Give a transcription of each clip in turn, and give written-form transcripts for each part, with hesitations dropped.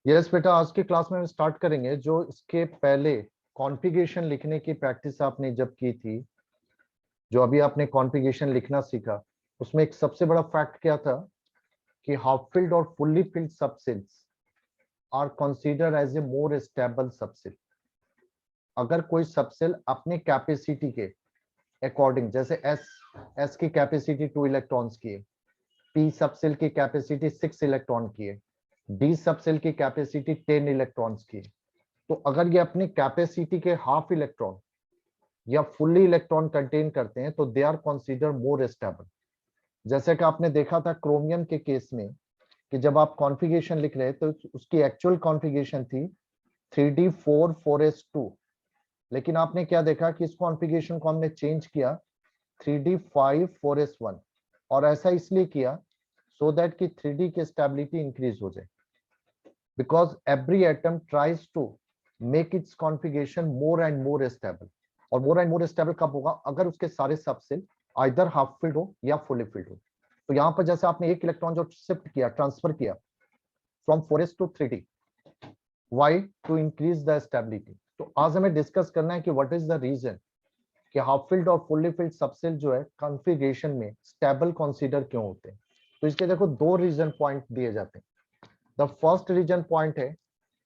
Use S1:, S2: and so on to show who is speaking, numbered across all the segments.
S1: Yes बेटा, आज की क्लास में हम स्टार्ट करेंगे। जो इसके पहले कॉन्फ़िगरेशन लिखने की प्रैक्टिस आपने जब की थी, जो अभी आपने कॉन्फ़िगरेशन लिखना सीखा, उसमें एक सबसे बड़ा फैक्ट क्या था कि हाफ फिल्ड और fully filled subshells are consider as a more stable subshell. अगर कोई सबसेल अपने कैपेसिटी के अकॉर्डिंग, जैसे एस की कैपेसिटी 2 इलेक्ट्रॉन्स की है, पी सबसेल की कैपेसिटी 6 इलेक्ट्रॉन की है, डी सबसेल की कैपेसिटी 10 इलेक्ट्रॉन्स की है, तो अगर ये अपनी कैपेसिटी के हाफ इलेक्ट्रॉन या फुल्ली इलेक्ट्रॉन कंटेन करते हैं तो they are consider more stable. जैसे कि आपने देखा था क्रोमियम के केस में कि जब आप कॉन्फ़िगरेशन लिख रहे तो उसकी एक्चुअल कॉन्फ़िगरेशन थी 3d4 4s2, लेकिन आपने क्या देखा कि इस कॉन्फ़िगरेशन को हमने चेंज किया 3d5 4s1, और ऐसा इसलिए किया सो दैट कि 3d की स्टेबिलिटी इंक्रीज हो जाए, because every atom tries to make its configuration more and more stable। और more and more stable कब होगा? अगर उसके सारे सबसेल आइदर हाफ फिल्ड हो या फुली फिल्ड हो। तो यहाँ पर जैसे आपने एक इलेक्ट्रॉन जो शिफ्ट किया, ट्रांसफर किया from 4s to 3d, why to increase the stability. तो आज हमें डिस्कस करना है कि व्हाट इज द रीजन कि हाफ फिल्ड और फुली फिल्ड सबसेल जो है कॉन्फ़िगरेशन में स्टेबल कंसीडर क्यों होते हैं। तो इसके देखो दो रीजन पॉइंट दिए जाते हैं। द फर्स्ट रीजन पॉइंट है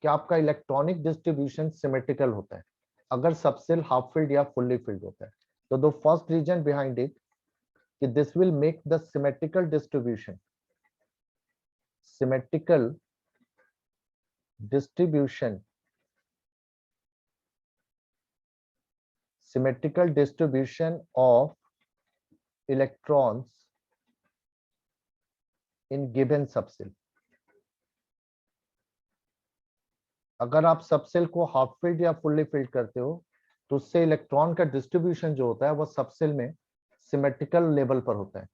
S1: कि आपका इलेक्ट्रॉनिक डिस्ट्रीब्यूशन सिमेट्रिकल होता है अगर सबसेल हाफ फिल्ड या फुल्ली फिल्ड होता है। तो the first reason behind it कि this will make the symmetrical distribution of electrons in given subcell। अगर आप सबसेल को हाफ फिल्ड या फुल्ली फिल्ड करते हो तो उससे इलेक्ट्रॉन का डिस्ट्रीब्यूशन जो होता है वो सबसेल में सिमेट्रिकल लेवल पर होता है,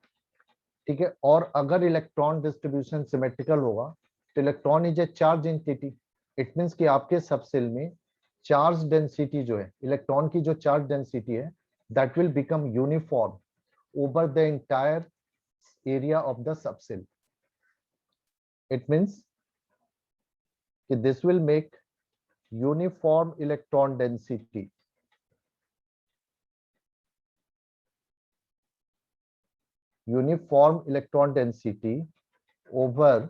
S1: ठीक है। और अगर इलेक्ट्रॉन डिस्ट्रीब्यूशन सिमेट्रिकल होगा तो electron is a charge entity. It means कि आपके सबसेल में चार्ज डेंसिटी जो है, इलेक्ट्रॉन की जो चार्ज डेंसिटी है, that will become uniform over the entire area of the subshell. It means कि this will make uniform electron density over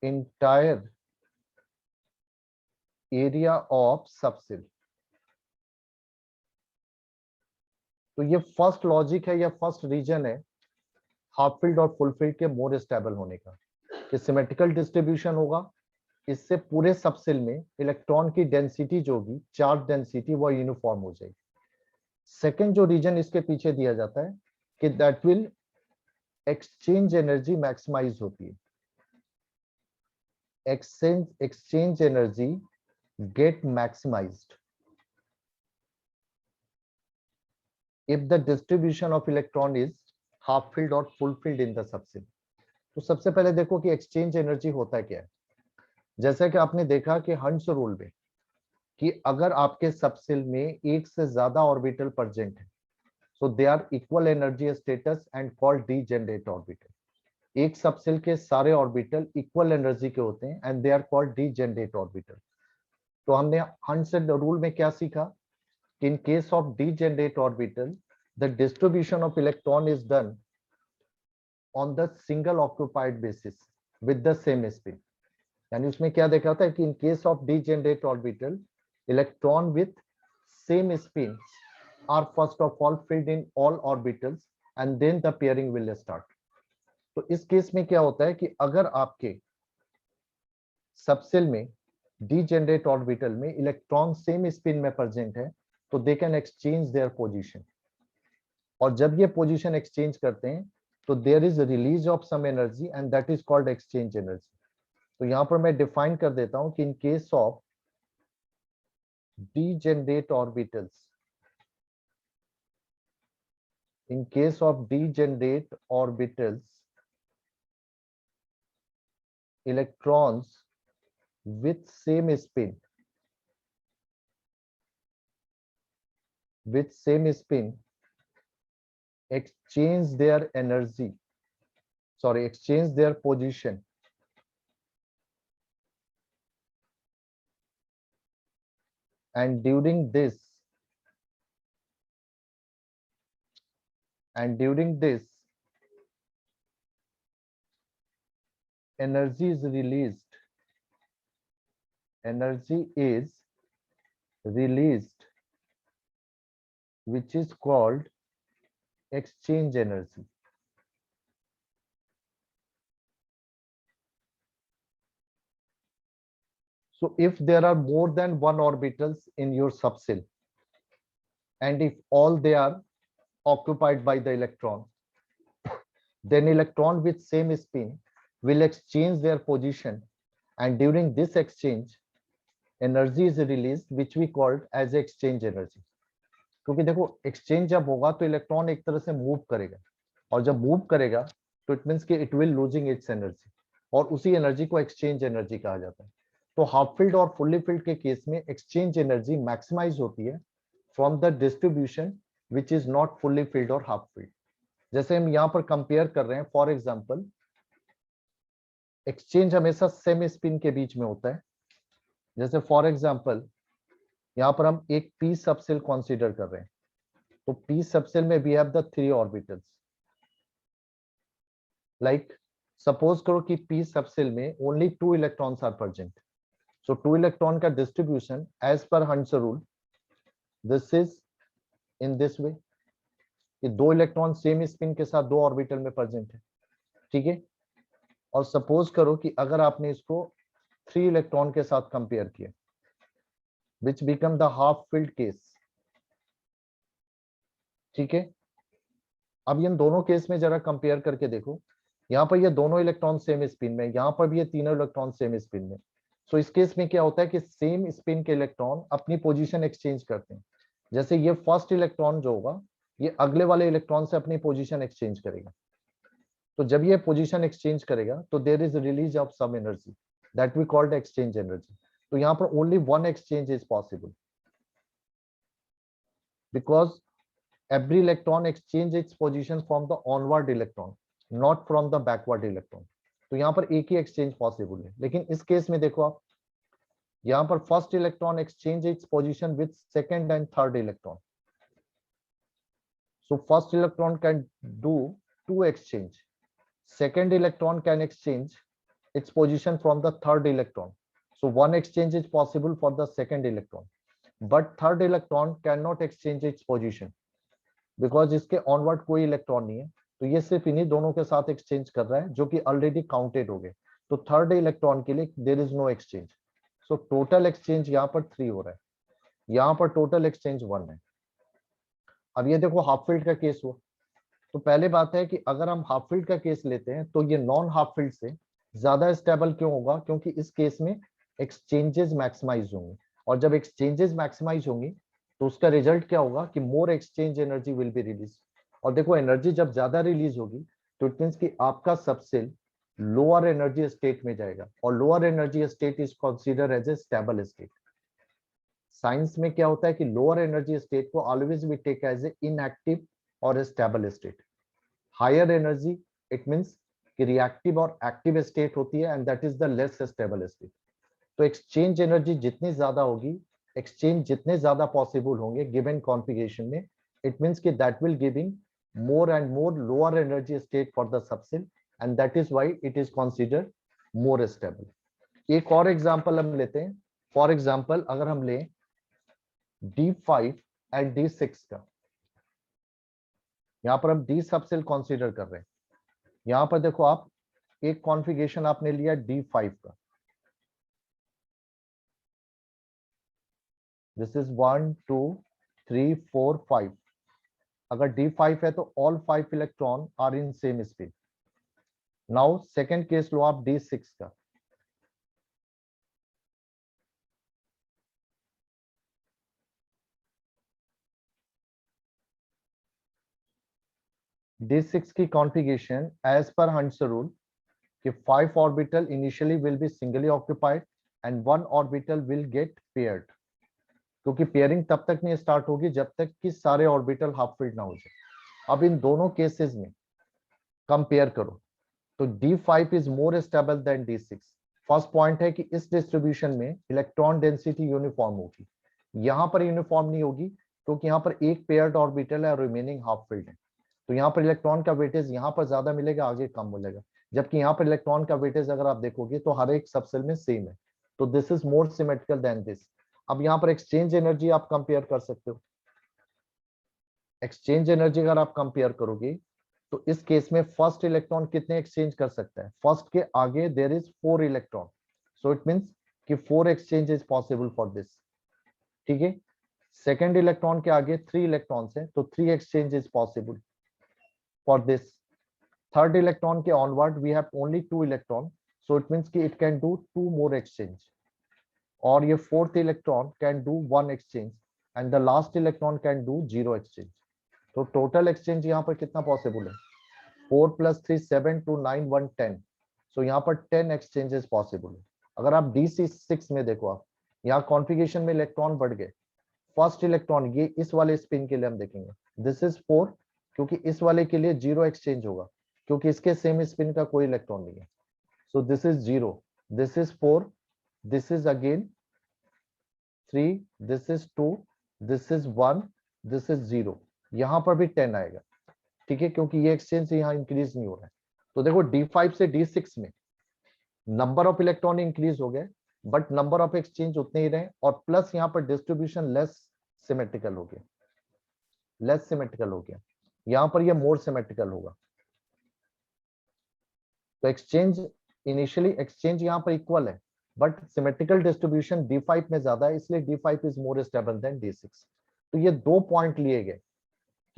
S1: entire area of subcell। तो ये फर्स्ट लॉजिक है या फर्स्ट रीजन है half field और full field के more stable होने का, कि सिमेट्रिकल डिस्ट्रीब्यूशन होगा, इससे पूरे सबसेल में इलेक्ट्रॉन की डेंसिटी जो होगी, चार्ज डेंसिटी, वो यूनिफॉर्म हो जाएगी। सेकेंड जो रीजन इसके पीछे दिया जाता है कि that will exchange energy maximize होती है। exchange energy get maximized if the distribution of electron is half filled or full filled in the subcell। तो सबसे पहले देखो कि एक्सचेंज एनर्जी होता क्या है। जैसा कि आपने देखा कि हंट्स रूल में कि अगर आपके सबसेल में एक से ज्यादा ऑर्बिटल प्रेजेंट है so they are equal energy states and called degenerate orbital. एक सबसेल के सारे ऑर्बिटल इक्वल एनर्जी के होते हैं and they are called degenerate orbital. तो हमने हंट्स रूल में क्या सीखा? In case of degenerate orbital, the distribution of electron is done on the single occupied basis with the same spin। यानी उसमें क्या देखा था कि in case of degenerate orbital, electron with same spin are first of all filled in all orbitals and then the pairing will start। तो इस case में क्या होता है कि अगर आपके सबसेल में degenerate orbital में इलेक्ट्रॉन सेम स्पिन में प्रेजेंट है तो they can exchange their position, और जब ये पोजीशन एक्सचेंज करते हैं तो there is release of some energy and that is called exchange energy. तो यहां पर मैं डिफाइन कर देता हूं कि in case of degenerate orbitals, in case of degenerate orbitals, electrons with same spin exchange their energy, exchange their position and during this energy is released, which is called exchange energy. So if there are more than one orbitals in your subshell, and if all they are occupied by the electron, then electron with same spin will exchange their position, and during this exchange energy is released, which we called as exchange energy. क्योंकि देखो exchange जब होगा तो electron एक तरह से move करेगा, और जब मूव करेगा तो इट मींस कि it will losing its energy, और उसी एनर्जी को एक्सचेंज एनर्जी कहा जाता है। तो हाफ फील्ड और फुल्ली फील्ड के केस में एक्सचेंज एनर्जी मैक्सिमाइज होती है from the distribution which is not fully field और हाफ फील्ड। जैसे हम यहाँ पर कंपेयर कर रहे हैं, फॉर एग्जाम्पल एक्सचेंज हमेशा सेमी स्पिन के बीच में होता है। जैसे फॉर एग्जाम्पल यहाँ पर हम एक पी सबसेल कंसीडर कर रहे हैं, तो पी सबसेल में we have the 3 orbitals. Like suppose करो कि पी सबसेल में only 2 electrons are present, so 2 electron का distribution as per Hund's rule this is in this way, कि 2 इलेक्ट्रॉन सेम स्पिन के साथ 2 ऑर्बिटल में प्रेजेंट है, ठीक है। और सपोज करो कि अगर आपने इसको 3 इलेक्ट्रॉन के साथ कंपेयर किया, which become the half filled case, ठीक है। अब इन दोनों केस में जरा कंपेयर करके देखो, यहाँ पर ये दोनों इलेक्ट्रॉन सेम स्पिन में, यहाँ पर भी ये तीनों इलेक्ट्रॉन सेम स्पिन में। सो इस केस में क्या होता है कि सेम स्पिन के इलेक्ट्रॉन अपनी पोजीशन एक्सचेंज करते हैं। जैसे ये फर्स्ट इलेक्ट्रॉन जो होगा ये अगले वाले इलेक्ट्रॉन से अपनी पोजीशन एक्सचेंज करेगा, तो जब ये पोजीशन एक्सचेंज करेगा तो there is release of some energy that we called exchange energy. तो यहाँ पर only one exchange is possible because every electron exchange its position from the onward electron, not from the backward electron। तो यहाँ पर एक ही exchange possible है। लेकिन इस केस में देखो आप, यहाँ पर first electron exchange its position with second and third electron, so first electron can do 2 exchange, second electron can exchange its position from the third electron, so 1 exchange is possible for the second electron, but third electron cannot exchange its position because इसके onward कोई electron नहीं है, तो ये सिर्फ इन्हीं दोनों के साथ एक्सचेंज कर रहा है जो कि ऑलरेडी काउंटेड हो गए। तो थर्ड इलेक्ट्रॉन के लिए there is no exchange, so total exchange यहाँ पर 3 हो रहा है, यहाँ पर टोटल एक्सचेंज 1 है। अब ये देखो हाफ फील्ड का केस हुआ, तो पहले बात है कि अगर हम हाफ फील्ड का केस लेते हैं तो ये नॉन हाफ फील्ड से ज्यादा स्टेबल क्यों होगा, क्योंकि इस केस में एक्सचेंजेस मैक्सिमाइज होंगे, और जब एक्सचेंजेस मैक्सिमाइज होंगी तो उसका रिजल्ट क्या होगा कि more exchange energy will be release. और देखो एनर्जी जब ज्यादा रिलीज होगी तो इट मींस कि आपका सबसेल लोअर एनर्जी स्टेट में जाएगा, और lower energy state is consider as a stable state. Science में क्या होता है कि लोअर एनर्जी स्टेट को always we take as a inactive और stable state. Higher energy it means कि रिएक्टिव और एक्टिव स्टेट होती है, and that is the less stable state. तो एक्सचेंज एनर्जी जितनी ज्यादा होगी, एक्सचेंज जितने ज्यादा पॉसिबल होंगे गिवन कॉन्फ़िगरेशन में, इट मींस कि that will giving more and more lower energy state for the subshell, and that is why it is considered more stable. एक और एग्जांपल हम लेते हैं। फॉर एग्जांपल अगर हम लें D5 एंड D6 का, यहां पर हम D सबसेल कंसीडर कर रहे हैं। यहां पर देखो आप, एक कॉन्फ़िगरेशन आपने लिया D5 का, दिस इज 1 2 3 4 5। अगर D5 है तो all 5 electron are in same spin. Now second case लो आप D6 का, D6 की configuration as per Hund's rule कि 5 orbital initially will be singly occupied and 1 orbital will get paired, क्योंकि पेयरिंग तब तक नहीं स्टार्ट होगी जब तक कि सारे ऑर्बिटल हाफ फील्ड ना हो जाए। अब इन दोनों केसेस में कंपेयर करो तो D5 is more stable then D6। First point है कि इस डिस्ट्रीब्यूशन में इलेक्ट्रॉन डेंसिटी यूनिफॉर्म होगी, यहाँ पर यूनिफॉर्म नहीं होगी क्योंकि यहाँ पर एक पेयर्ड ऑर्बिटल है और रिमेनिंग हाफ फील्ड है। तो यहाँ पर इलेक्ट्रॉन का वेटेज यहाँ पर ज्यादा मिलेगा, आगे कम मिलेगा, जबकि यहाँ पर इलेक्ट्रॉन का वेटेज अगर आप देखोगे तो हर एक सबसेल में सेम है। तो this is more symmetrical than this. अब यहाँ पर एक्सचेंज एनर्जी आप कंपेयर कर सकते हो। एक्सचेंज एनर्जी अगर आप कंपेयर करोगे तो इस केस में फर्स्ट इलेक्ट्रॉन कितने एक्सचेंज कर सकता है? फर्स्ट के आगे there is 4 electron, so it means कि 4 exchange is possible for this. ठीक है, सेकंड इलेक्ट्रॉन के आगे 3 इलेक्ट्रॉन्स है तो 3 exchange is possible for this. Third electron के onward we have only 2 electron, so it means कि it can do 2 more exchange. और ये fourth electron can do 1 exchange and the last electron can do 0 exchange. तो total exchange यहाँ पर कितना possible है? 4 + 3 7 2 9 1 10। सो यहाँ पर 10 एक्सचेंजेस पॉसिबल है। अगर आप DC6 में देखो, आप यहाँ कॉन्फ़िगरेशन में इलेक्ट्रॉन बढ़ गए। फर्स्ट इलेक्ट्रॉन ये इस वाले स्पिन के लिए हम देखेंगे, दिस इज 4, क्योंकि इस वाले के लिए 0 एक्सचेंज होगा क्योंकि इसके सेम स्पिन का कोई इलेक्ट्रॉन नहीं है। So this is 0, this is 4, this is again 3, this is 2, this is 1, this is 0। यहाँ पर भी 10 आएगा, ठीक है, क्योंकि ये एक्सचेंज यहाँ इंक्रीज नहीं हो रहा है। तो देखो D5 से D6 में नंबर ऑफ इलेक्ट्रॉन इंक्रीज हो गए बट नंबर ऑफ एक्सचेंज उतने ही रहे, और प्लस यहाँ पर डिस्ट्रीब्यूशन लेस सिमेट्रिकल हो गया, लेस सिमेट्रिकल हो गया। यहाँ पर ये मोर सिमेट्रिकल होगा। तो एक्सचेंज इनिशियली एक्सचेंज यहाँ पर इक्वल है बट सिमेट्रिकल डिस्ट्रीब्यूशन D5 में ज्यादा है, इसलिए D5 is more stable then D6। तो ये 2 पॉइंट लिए गए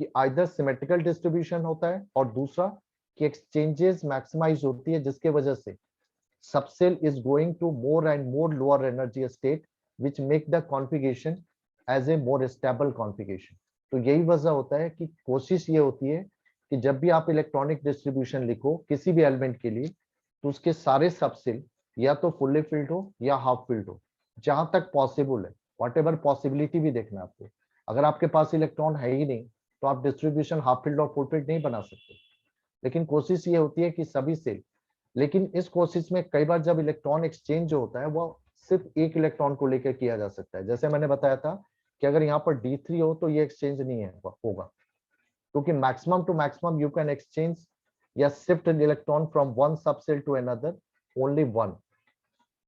S1: कि आइदर सिमेट्रिकल डिस्ट्रीब्यूशन होता है और दूसरा कि एक्सचेंजेस मैक्सिमाइज होती है, जिसके वजह से subshell is going to more and more lower energy state which make the configuration as a more stable configuration. तो यही वजह होता है कि कोशिश ये होती है कि जब भी आप इलेक्ट्रॉनिक डिस्ट्रीब्यूशन लिखो किसी भी एलिमेंट के लिए तो उसके सारे सबसेल या तो फुल्ली फिल्ड हो या हाफ फिल्ड हो, जहां तक पॉसिबल है। वॉट एवर पॉसिबिलिटी भी देखना आपको। अगर आपके पास इलेक्ट्रॉन है ही नहीं तो आप डिस्ट्रीब्यूशन हाफ फील्ड और फुल फील्ड नहीं बना सकते, लेकिन कोशिश ये होती है कि सभी सेल। लेकिन इस कोशिश में कई बार जब इलेक्ट्रॉन एक्सचेंज जो होता है वो सिर्फ एक इलेक्ट्रॉन को लेकर किया जा सकता है। जैसे मैंने बताया था कि अगर यहाँ पर D3 हो तो ये एक्सचेंज नहीं है होगा, क्योंकि maximum to maximum you can exchange या shift an electron from one subshell to another only one,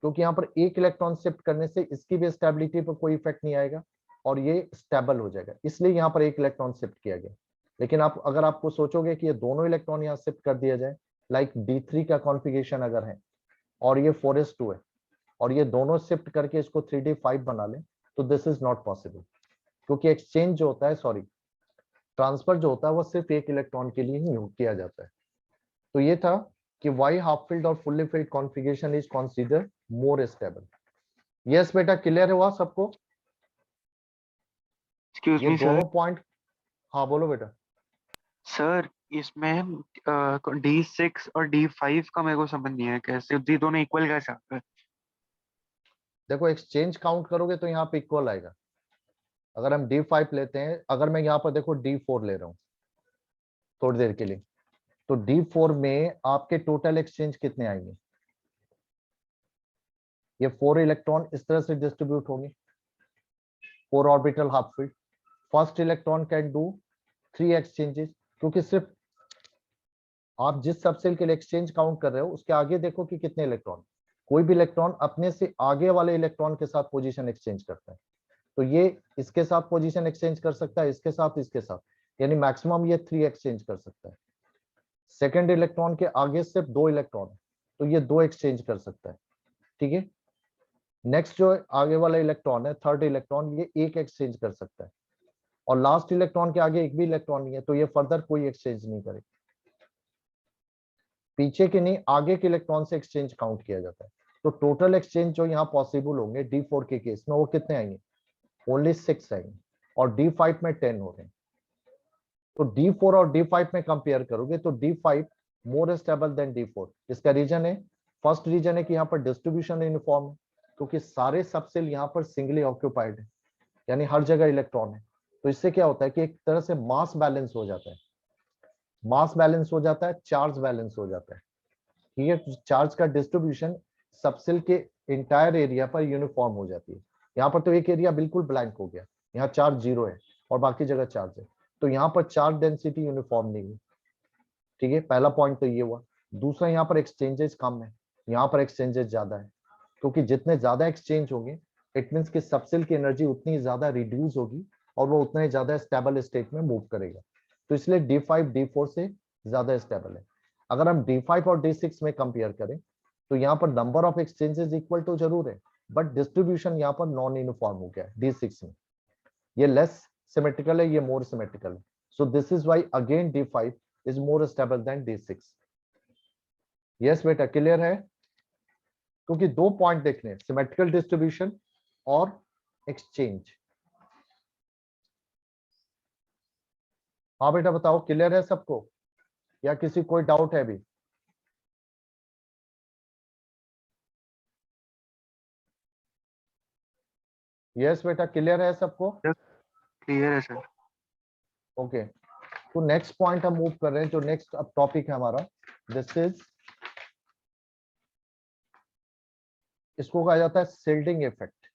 S1: क्योंकि यहाँ पर एक इलेक्ट्रॉन शिफ्ट करने से इसकी भी स्टेबिलिटी पर कोई इफेक्ट नहीं आएगा और ये स्टेबल हो जाएगा, इसलिए यहाँ पर एक इलेक्ट्रॉन शिफ्ट किया गया। लेकिन आप अगर आपको सोचोगे कि ये दोनों इलेक्ट्रॉन यहाँ शिफ्ट कर दिया जाए, लाइक D3 का कॉन्फ़िगरेशन अगर है और ये 4s2 है और ये दोनों शिफ्ट करके इसको 3d5 बना ले, तो दिस इज नॉट पॉसिबल, क्योंकि एक्सचेंज जो होता है, सॉरी ट्रांसफर जो होता है वो सिर्फ एक इलेक्ट्रॉन के लिए ही किया जाता है। तो ये था कि वाई हाफ फील्ड और fully field configuration is considered more stable. Yes बेटा, क्लियर हुआ सबको?
S2: एक्सक्यूज
S1: ये
S2: मी सर।
S1: दोनों पॉइंट, हाँ बोलो बेटा।
S2: सर इसमें D6 और D5 का मेरे को समझ नहीं है, कैसे ये दोनों इक्वल कैसे आते हैं?
S1: देखो एक्सचेंज काउंट करोगे तो यहाँ पे इक्वल आएगा। अगर हम D5 लेते हैं, अगर मैं यहाँ पर देखो D4 ले रहा हूँ थोड़ी देर के लिए, तो D4 में आपके टोटल एक्सचेंज कितने आएंगे? ये 4 इलेक्ट्रॉन इस तरह से डिस्ट्रीब्यूट होंगे, 4 orbital half field. First electron can do 3 exchanges, क्योंकि सिर्फ आप जिस सबसेल के लिए एक्सचेंज काउंट कर रहे हो उसके आगे देखो कि कितने इलेक्ट्रॉन। कोई भी इलेक्ट्रॉन अपने से आगे वाले इलेक्ट्रॉन के साथ पोजीशन एक्सचेंज करता है, तो ये इसके साथ पोजीशन एक्सचेंज कर सकता है, इसके साथ, इसके साथ, यानी मैक्सिमम ये 3 एक्सचेंज कर सकता है। सेकेंड इलेक्ट्रॉन के आगे सिर्फ 2 इलेक्ट्रॉन है तो ये 2 एक्सचेंज कर सकता है, ठीक है। नेक्स्ट जो आगे वाला इलेक्ट्रॉन है, थर्ड इलेक्ट्रॉन, ये 1 एक्सचेंज कर सकता है, और लास्ट इलेक्ट्रॉन के आगे एक भी इलेक्ट्रॉन नहीं है तो ये फर्दर कोई एक्सचेंज नहीं करेगा। पीछे के नहीं, आगे के इलेक्ट्रॉन से एक्सचेंज काउंट किया जाता है। तो टोटल एक्सचेंज जो यहाँ पॉसिबल होंगे D4 के केस में, वो कितने आएंगे? ओनली 6 आएंगे, और D5 में 10 हो रहे हैं। तो D4 और D5 में कंपेयर करोगे तो D5 more stable then D4। इसका रीजन है, फर्स्ट रीजन है कि यहाँ पर डिस्ट्रीब्यूशन यूनिफॉर्म है, क्योंकि सारे सबसेल यहाँ पर सिंगली ऑक्यूपाइड है, यानी हर जगह इलेक्ट्रॉन है। तो इससे क्या होता है कि एक तरह से मास बैलेंस हो जाता है, मास बैलेंस हो जाता है, चार्ज बैलेंस हो जाता है, ठीक है। चार्ज का डिस्ट्रीब्यूशन सबसेल के इंटायर एरिया पर यूनिफॉर्म हो जाती है। यहाँ पर तो एक एरिया बिल्कुल ब्लैंक हो गया, यहाँ चार्ज 0 है और बाकी जगह चार्ज है, तो यहाँ पर चार्ज डेंसिटी यूनिफॉर्म नहीं है। ठीक है, पहला पॉइंट तो ये हुआ। दूसरा, यहाँ पर एक्सचेंजेस कम है, यहाँ पर एक्सचेंजेस ज्यादा है, क्योंकि जितने ज्यादा एक्सचेंज होंगे इट मीन्स कि सबसेल की एनर्जी उतनी ज्यादा रिड्यूस होगी और वो उतना ही ज्यादा स्टेबल स्टेट में मूव करेगा, तो इसलिए D5 D4 से ज्यादा स्टेबल है। अगर हम D5 और D6 में कंपेयर करें तो यहाँ पर number of exchanges equal to जरूर है, बट डिस्ट्रीब्यूशन यहाँ पर नॉन यूनिफॉर्म हो गया है D6 में। ये लेस सिमेट्रिकल है, ये मोर सिमेट्रिकल है, so this is why again D5 is more stable then D6। Yes बेटा, क्लियर है? क्योंकि दो पॉइंट देखने, सिमेट्रिकल डिस्ट्रीब्यूशन और एक्सचेंज। हाँ बेटा बताओ, क्लियर है सबको या किसी कोई डाउट है अभी? यस बेटा, क्लियर है सबको?
S2: क्लियर है सर।
S1: ओके, तो नेक्स्ट पॉइंट हम मूव कर रहे हैं, जो नेक्स्ट अब टॉपिक है हमारा, दिस इज, इसको कहा जाता है शिल्डिंग इफेक्ट।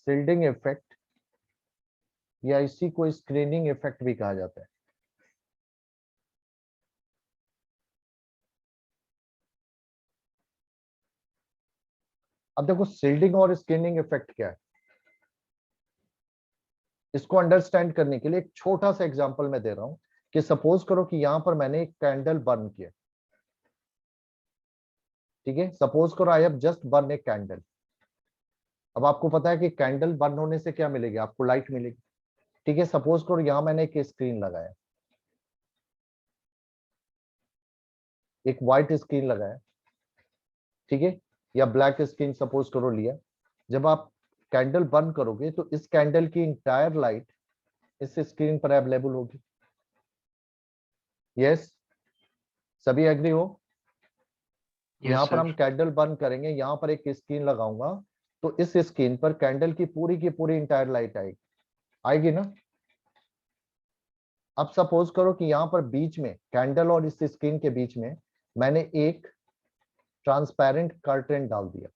S1: शिल्डिंग इफेक्ट या इसी को स्क्रीनिंग इफेक्ट भी कहा जाता है। अब देखो, शिल्डिंग और स्क्रीनिंग इफेक्ट क्या है, इसको अंडरस्टैंड करने के लिए एक छोटा सा एग्जांपल मैं दे रहा हूं कि सपोज करो कि यहां पर मैंने एक कैंडल बर्न किया। ठीक है, सपोज करो I have just burn a candle. अब आपको पता है कि कैंडल बर्न होने से क्या मिलेगी, आपको लाइट मिलेगी। ठीक है, सपोज करो यहां मैंने एक स्क्रीन लगाया, एक व्हाइट स्क्रीन लगाया, ठीक है, या ब्लैक स्क्रीन सपोज करो लिया। जब आप कैंडल बर्न करोगे तो इस कैंडल की इंटायर लाइट इस स्क्रीन पर अवेलेबल होगी। यस, सभी एग्री हो? यहाँ
S2: यस
S1: पर हम
S2: सर।
S1: कैंडल बर्न करेंगे, यहाँ पर एक स्क्रीन लगाऊंगा, तो इस स्क्रीन पर कैंडल की पूरी इंटायर लाइट आएगी, आएगी ना? अब सपोज करो कि यहाँ पर बीच में कैंडल और इस स्क्रीन के बीच में मैंने एक ट्रांसपेरेंट कर्टेन डाल दिया,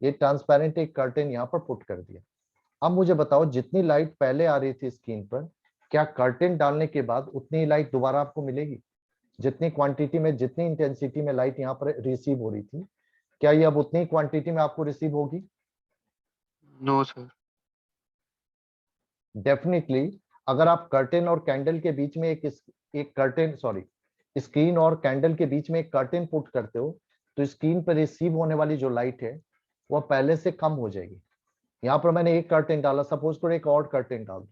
S1: ये ट्रांसपेरेंट एक कर्टेन यहाँ पर पुट कर दिया। अब मुझे बताओ, जितनी लाइट पहले आ रही थी स्क्रीन पर, क्या कर्टेन डालने के बाद उतनी लाइट दोबारा आपको मिलेगी? जितनी क्वांटिटी में, जितनी इंटेंसिटी में लाइट यहाँ पर रिसीव हो रही थी, क्या ये अब उतनी क्वांटिटी में आपको रिसीव होगी?
S2: No sir.
S1: डेफिनेटली। अगर आप कर्टेन और कैंडल के बीच में एक कर्टेन, सॉरी, स्क्रीन और कैंडल के बीच में एक कर्टेन पुट करते हो, तो स्क्रीन पर रिसीव होने वाली जो लाइट है वह पहले से कम हो जाएगी। यहाँ पर मैंने एक कर्टेन डाला, सपोज करो एक और कर्टेन डाल दो,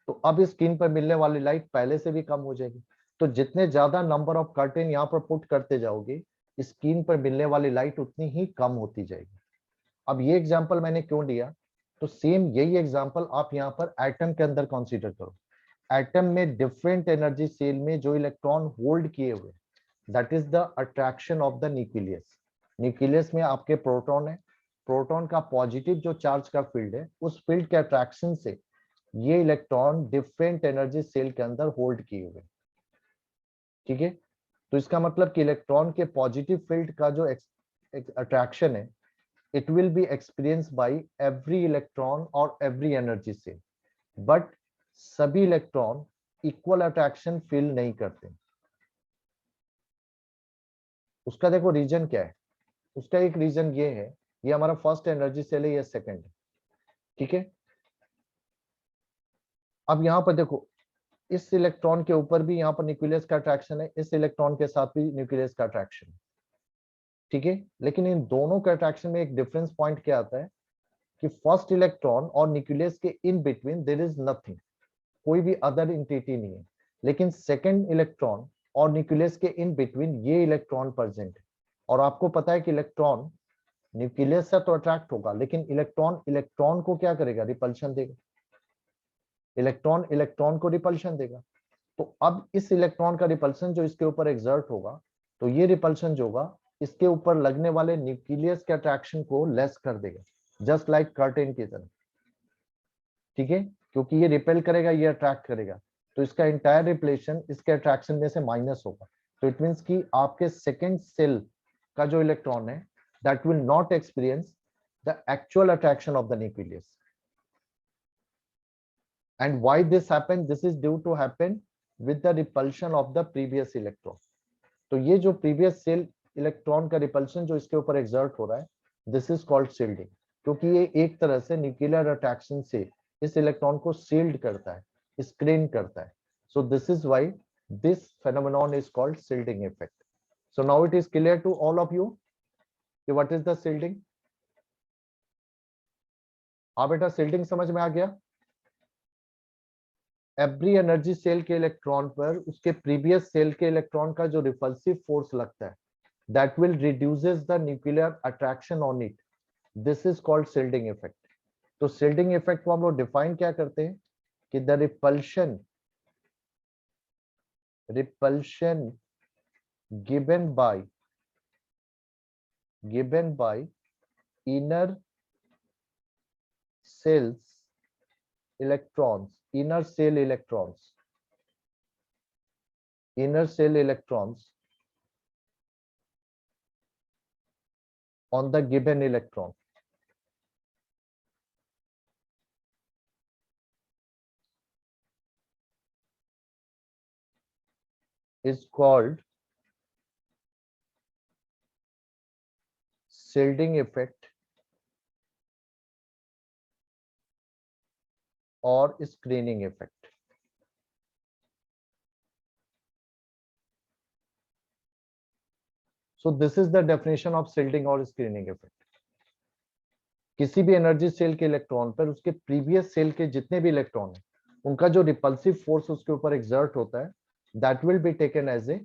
S1: तो अब स्क्रीन पर मिलने वाली लाइट पहले से भी कम हो जाएगी। तो जितने ज्यादा नंबर ऑफ कर्टेन यहाँ पर पुट करते जाओगे, स्क्रीन पर मिलने वाली लाइट उतनी ही कम होती जाएगी। अब ये एग्जांपल मैंने क्यों लिया, तो सेम यही एग्जांपल आप यहाँ पर एटम के अंदर कंसीडर करो। एटम में डिफरेंट एनर्जी सेल में जो इलेक्ट्रॉन होल्ड किए हुए, that is the attraction of the nucleus. Nucleus में आपके प्रोटॉन है, प्रोटॉन का पॉजिटिव जो चार्ज का फील्ड है, उस फील्ड के अट्रैक्शन से ये इलेक्ट्रॉन डिफरेंट एनर्जी सेल के अंदर होल्ड किए हुए। ठीक है, तो इसका मतलब कि इलेक्ट्रॉन के पॉजिटिव फील्ड का जो अट्रैक्शन है, it will be experienced by every electron or every energy cell, but सभी इलेक्ट्रॉन इक्वल अट्रैक्शन फील नहीं करते। उसका देखो रीजन क्या है, उसका एक रीजन ये है, ये हमारा फर्स्ट एनर्जी सेल है, ये सेकंड है। ठीक है, अब यहाँ पर देखो, इस इलेक्ट्रॉन के ऊपर भी यहाँ पर न्यूक्लियस का अट्रैक्शन है, इस इलेक्ट्रॉन के साथ भी न्यूक्लियस का अट्रैक्शन है। ठीक है, लेकिन इन दोनों के अट्रैक्शन में एक डिफरेंस पॉइंट क्या आता है कि फर्स्ट इलेक्ट्रॉन और न्यूक्लियस के in between their is nothing, कोई भी अदर इंटिटी नहीं है। लेकिन सेकंड इलेक्ट्रॉन और न्यूक्लियस के इन बिटवीन ये इलेक्ट्रॉन प्रेजेंट है। और आपको पता है कि इलेक्ट्रॉन न्यूक्लियस से तो अट्रैक्ट होगा, लेकिन इलेक्ट्रॉन इलेक्ट्रॉन को क्या करेगा, रिपल्शन देगा। इलेक्ट्रॉन इलेक्ट्रॉन को रिपल्शन देगा। तो अब इस इलेक्ट्रॉन का रिपल्शन जो इसके ऊपर एग्जर्ट होगा, तो ये रिपल्शन जो होगा इसके ऊपर लगने वाले न्यूक्लियस के अट्रैक्शन को लेस कर देगा, जस्ट लाइक कर्टेन की तरह। ठीक है, क्योंकि ये रिपेल करेगा, ये अट्रैक्ट करेगा, तो इसका इंटायर रिपलेशन इसके अट्रैक्शन में से माइनस होगा। तो इट मींस कि आपके सेकंड सेल का जो इलेक्ट्रॉन है that will not experience the actual attraction of the nucleus. And why this happens? This is due to happen with the repulsion of the previous electron. तो ये जो previous cell electron का repulsion जो इसके ऊपर exert हो रहा है, दिस इज कॉल्ड शील्डिंग, क्योंकि ये एक तरह से न्यूक्लियर अट्रैक्शन से इस इलेक्ट्रॉन को शील्ड करता है, स्क्रीन करता है. So this is why this phenomenon is called shielding effect. So now it is clear to all of you कि व्हाट इज द शील्डिंग. हाँ बेटा, शील्डिंग समझ में आ गया. एवरी एनर्जी सेल के इलेक्ट्रॉन पर उसके प्रीवियस सेल के इलेक्ट्रॉन का जो रिपल्सिव फोर्स लगता है, that will reduces the nuclear attraction on it. This is called shielding effect. तो shielding effect को हम लोग define क्या करते हैं कि the repulsion given by inner cells electrons, inner cell electrons on the given electron is called shielding effect or screening effect. So this is the definition of shielding or screening effect. किसी भी energy shell के electron पर उसके previous cell के जितने भी electron हैं, उनका जो रिपल्सिव फोर्स उसके ऊपर एक्सर्ट होता है, that will be taken as a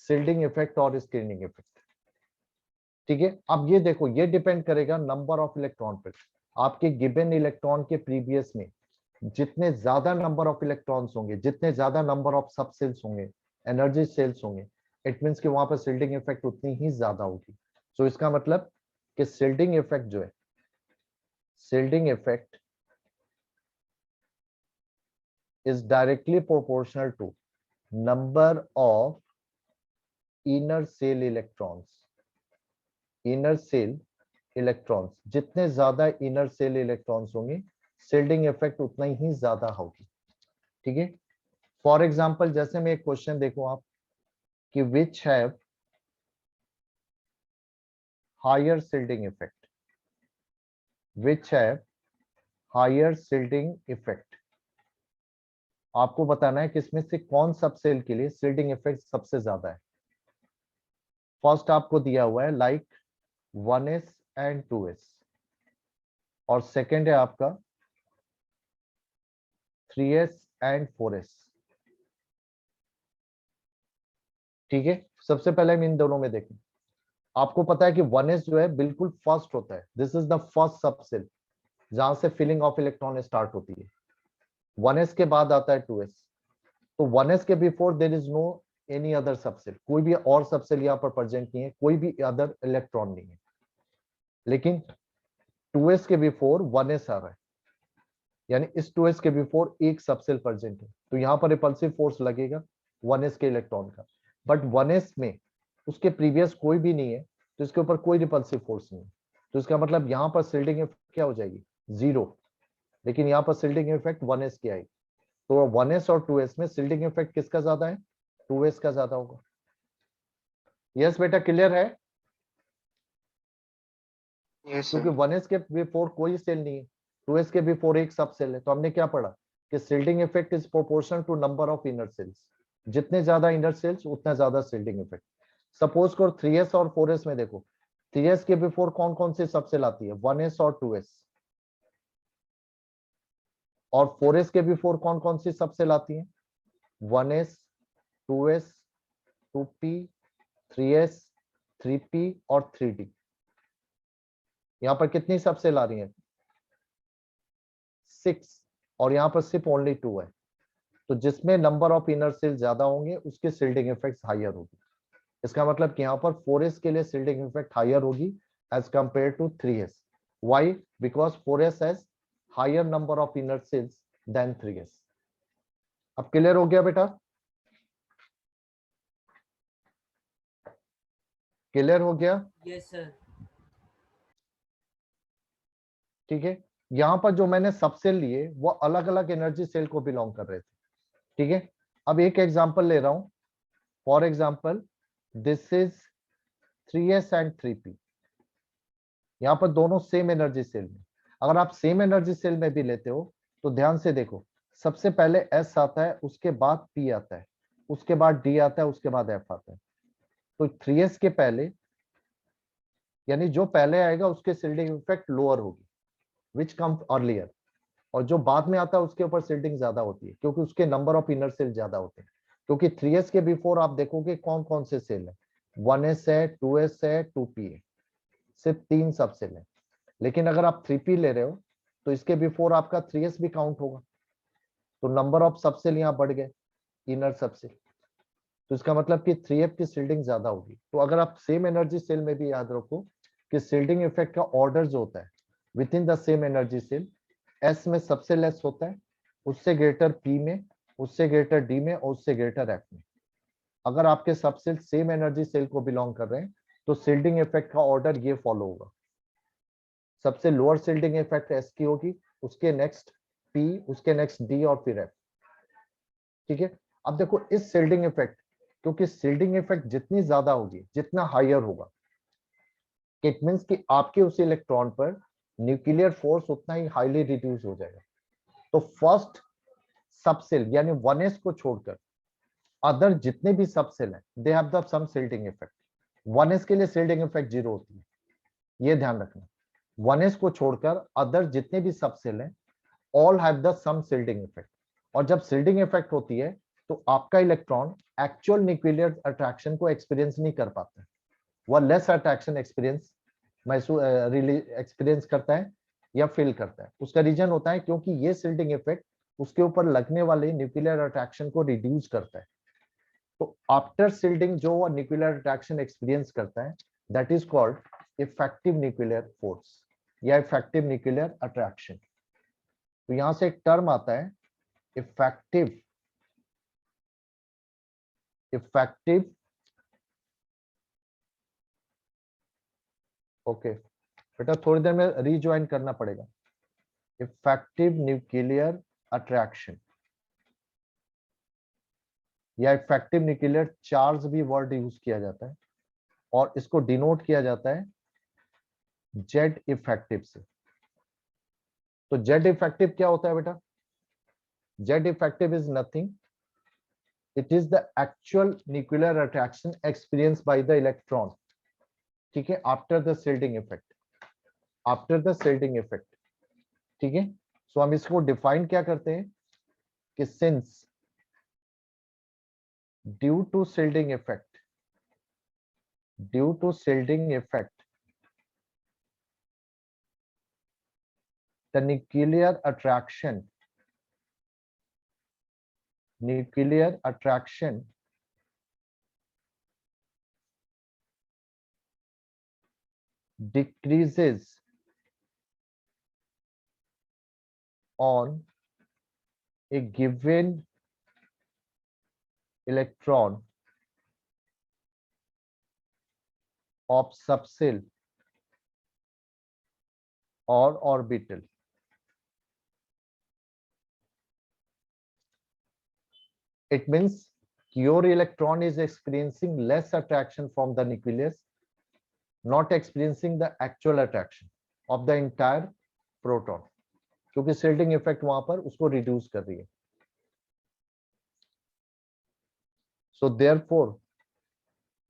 S1: shielding effect और स्क्रीनिंग इफेक्ट. ठीक है. अब ये देखो, ये डिपेंड करेगा नंबर ऑफ इलेक्ट्रॉन पर. आपके गिवन इलेक्ट्रॉन के प्रीवियस में जितने ज्यादा नंबर ऑफ इलेक्ट्रॉन्स होंगे, जितने ज्यादा नंबर ऑफ सब सेल्स होंगे, एनर्जी सेल्स होंगे, इट मींस कि वहां पर शील्डिंग इफेक्ट उतनी ही ज्यादा होगी. सो इसका मतलब कि शील्डिंग इफेक्ट जो है, shielding effect is directly proportional to number of inner cell electrons. Inner cell electrons, जितने ज्यादा inner cell electrons होंगे, शील्डिंग इफेक्ट उतना ही ज्यादा होगी. ठीक है. फॉर एग्जाम्पल, जैसे मैं एक क्वेश्चन देखो आप कि which have higher shielding effect, which have higher shielding effect. आपको बताना है कि इसमें से कौन सब सेल के लिए शील्डिंग इफेक्ट सबसे ज्यादा है. फर्स्ट आपको दिया हुआ है लाइक 1s एंड 2s, और सेकंड है आपका 3s एंड 4s. ठीक है. सबसे पहले हम इन दोनों में देखें. आपको पता है कि 1s जो है बिल्कुल फर्स्ट होता है. दिस इज द फर्स्ट सब सेल जहां से फिलिंग ऑफ इलेक्ट्रॉन स्टार्ट होती है. 1s के बाद आता है 2s. तो 1s के before there is no any other subshell, कोई भी और सबसेल यहाँ पर प्रेजेंट नहीं है, कोई भी अदर इलेक्ट्रॉन नहीं है. लेकिन 2s के बिफोर 1s आ रहा है, यानी इस 2s के बिफोर एक सबसेल प्रेजेंट है, तो यहाँ पर रिपल्सिव फोर्स लगेगा 1s के इलेक्ट्रॉन का. बट 1s में उसके प्रीवियस कोई भी नहीं है, तो इसके ऊपर कोई रिपल्सिव फोर्स नहीं है. तो इसका मतलब यहाँ पर शील्डिंग इफेक्ट क्या हो जाएगी, 0. लेकिन यहाँ पर शील्डिंग इफेक्ट 1s की आएगी. तो 1s और 2s में शील्डिंग इफेक्ट किसका ज्यादा है, 2s का ज्यादा होगा. यस बेटा, क्लियर है. क्योंकि 1s के बिफोर कोई सेल नहीं है, 2s के बिफोर एक सब सेल है. तो हमने क्या पढ़ा कि shielding effect is proportional to number of inner shells. जितने ज्यादा इनर सेल्स उतना ज्यादा शील्डिंग इफेक्ट. सपोज को 3s और 4s में देखो, 3s के बिफोर कौन कौन सी सब सेल आती है, 1s और 2s. और 4s के बिफोर कौन कौन सी सब सेल आती है, 1s, 2s, 2p, 3s, 3p और 3d. यहां पर कितनी सब सेल आ रही है, 6. और यहां पर सिर्फ ओनली 2 है. तो जिसमें नंबर ऑफ इनर सेल ज्यादा होंगे उसके शील्डिंग इफेक्ट हायर होगी. इसका मतलब कि यहाँ पर 4s के लिए शील्डिंग इफेक्ट हायर होगी as compare to 3s. Why? Because 4s has higher number of inner shells than 3s. अब क्लियर हो गया बेटा, क्लियर हो गया.
S3: Yes sir.
S1: ठीक है, यहाँ पर जो मैंने सब सेल लिए वो अलग अलग एनर्जी सेल को बिलोंग कर रहे थे। ठीक है, अब एक एग्जांपल ले रहा हूं। For example this is 3s and 3p। यहाँ पर दोनों सेम एनर्जी सेल में। अगर आप सेम एनर्जी सेल में भी लेते हो तो ध्यान से देखो, सबसे पहले s आता है, उसके बाद p आता है, उसके बाद d आता है, उसके बाद f आता है। तो 3s के पहले, यानी जो पहले आएगा उसके सिल्डिंग इफेक्ट लोअर होगी, विच कम्स अर्लियर। और जो बाद में आता है उसके ऊपर सिल्डिंग ज्यादा होती है, क्योंकि उसके नंबर ऑफ इनर सेल ज्यादा होते हैं। क्योंकि 3s के बिफोर आप देखोगे कौन कौन से सेल है, 1s है, 2s है, 2p है, सिर्फ 3 सब सेल है। लेकिन अगर आप 3p ले रहे हो तो इसके बिफोर आपका 3s भी काउंट होगा, तो नंबर ऑफ सब सेल यहाँ बढ़ गए, इनर सब सेल। तो इसका मतलब कि 3f की सिल्डिंग ज्यादा होगी। तो अगर आप सेम एनर्जी सेल में भी याद रखो कि सिल्डिंग इफेक्ट का ऑर्डर जो होता है within the same energy shell, s में सबसे लेस होता है, उससे ग्रेटर p में, उससे ग्रेटर d में, और उससे ग्रेटर f में। अगर आपके सब सेल सेम एनर्जी सेल को बिलोंग कर रहे हैं तो सिल्डिंग इफेक्ट का ऑर्डर ये फॉलो होगा। सबसे लोअर सिल्डिंग इफेक्ट s की होगी, उसके नेक्स्ट p, उसके नेक्स्ट d और फिर f। ठीक है, अब देखो इस सिल्डिंग इफेक्ट, क्योंकि सिल्डिंग इफेक्ट जितनी ज्यादा होगी जितना हायर होगा, इट मींस कि आपके उस इलेक्ट्रॉन पर न्यूक्लियर फोर्स उतना ही हाईली रिड्यूस हो जाएगा। तो फर्स्ट सबसेल यानी 1s को छोड़कर अदर जितने भी सबसेल हैं they have the same shielding effect. 1s के लिए सिल्डिंग इफेक्ट 0 होती है, ये ध्यान रखना। 1s को छोड़कर अदर जितने भी सबसेल हैं all have the same shielding effect. और जब सिल्डिंग इफेक्ट होती है तो आपका इलेक्ट्रॉन एक्चुअल न्यूक्लियर अट्रैक्शन को एक्सपीरियंस नहीं कर पाता है, वह लेस अट्रैक्शन एक्सपीरियंस एक्सपीरियंस करता है या फील करता है। उसका रीजन होता है क्योंकि ये सिल्डिंग इफेक्ट उसके ऊपर लगने वाले न्यूक्लियर अट्रैक्शन को रिड्यूस करता है। तो आफ्टर सिल्डिंग जो न्यूक्लियर अट्रैक्शन एक्सपीरियंस करता है that is called effective nuclear force या इफेक्टिव न्यूक्लियर अट्रैक्शन। तो यहां से एक टर्म आता है इफेक्टिव इफेक्टिव ओके बेटा थोड़ी देर में रीज्वाइन करना पड़ेगा। इफेक्टिव न्यूक्लियर अट्रैक्शन या इफेक्टिव न्यूक्लियर चार्ज भी वर्ड यूज किया जाता है, और इसको डिनोट किया जाता है जेड इफेक्टिव से। तो जेड इफेक्टिव क्या होता है बेटा? Z effective is nothing, it is the actual nuclear attraction experience by the electron, ठीक है, after the shielding effect, after the shielding effect. ठीक है, सो हम इसको डिफाइन क्या करते हैं कि since due to shielding effect, due to shielding effect the nuclear attraction decreases on a given electron of subshell or orbital. It means your electron is experiencing less attraction from the nucleus, not experiencing the actual attraction of the entire proton, क्योंकि shielding effect वहां पर उसको reduce कर रही है। So therefore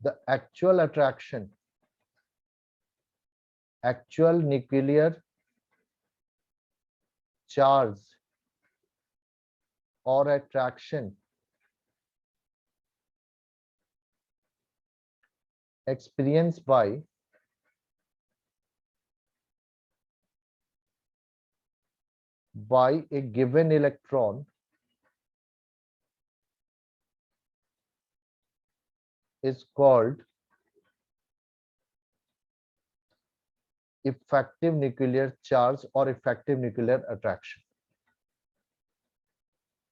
S1: the actual attraction, actual nuclear charge or attraction experienced by a given electron is called effective nuclear charge or effective nuclear attraction.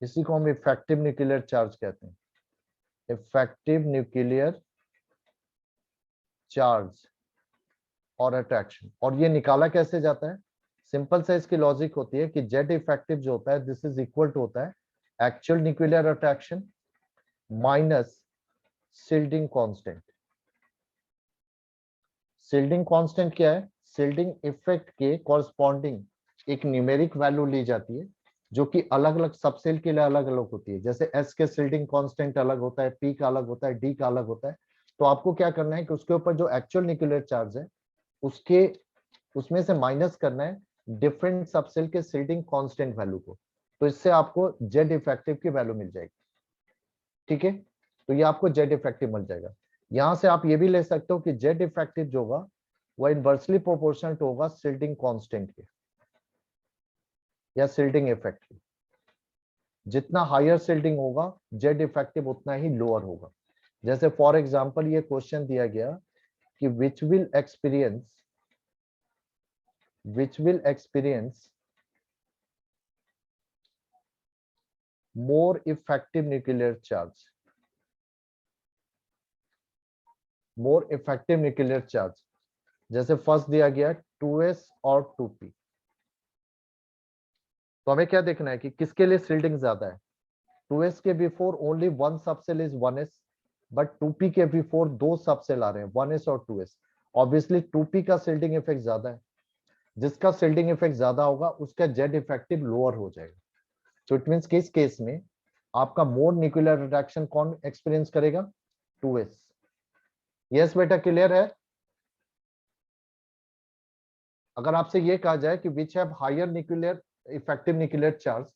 S1: इसी को हम इफेक्टिव न्यूक्लियर चार्ज कहते हैं, इफेक्टिव न्यूक्लियर चार्ज और attraction. और ये निकाला कैसे जाता है? सिंपल सा इसकी लॉजिक होती है कि जेड इफेक्टिव जो होता है दिस इज इक्वल टू होता है actual nuclear attraction minus shielding constant. Shielding constant क्या है? शिल्डिंग इफेक्ट के कॉरस्पॉन्डिंग एक न्यूमेरिक वैल्यू ली जाती है जो कि अलग अलग सबसेल के लिए अलग अलग होती है। जैसे एस के शिल्डिंग कांस्टेंट अलग होता है, पी का अलग होता है, डी का अलग होता है। तो आपको क्या करना है कि उसके ऊपर जो एक्चुअल न्यूक्लियर चार्ज है उसके उसमें से माइनस करना है डिफरेंट सबसेल के शिल्डिंग कांस्टेंट वैल्यू को। तो इससे आपको जेड इफेक्टिव की वैल्यू मिल जाएगी। ठीक है, तो ये आपको जेड इफेक्टिव मिल जाएगा। यहां से आप ये भी ले सकते हो कि जेड इफेक्टिव जो होगा वो इनवर्सली प्रोपोर्शनल होगा शिल्डिंग कांस्टेंट के या शिल्डिंग इफेक्ट के। जितना हायर शिल्डिंग होगा जेड इफेक्टिव उतना ही लोअर होगा। जैसे फॉर एग्जांपल ये क्वेश्चन दिया गया कि which will experience more effective nuclear charge, more effective nuclear charge। जैसे फर्स्ट दिया गया 2s और 2p। तो हमें क्या देखना है कि किसके लिए शिल्डिंग ज्यादा है। 2s के before only one subshell is 1s, but 2p के बिफोर दो सबसेल आ रहे हैं 1s और 2s। ऑब्वियसली 2p का शिल्डिंग इफेक्ट ज्यादा है। जिसका शिल्डिंग इफेक्ट ज्यादा होगा उसका जेड इफेक्टिव लोअर हो जाएगा। सो इट मींस कि इस केस में आपका मोर न्यूक्लियर रिडक्शन कौन एक्सपीरियंस करेगा? 2s। यस बेटा, क्लियर है? अगर आपसे ये कहा जाए कि which have higher nuclear effective nuclear charge,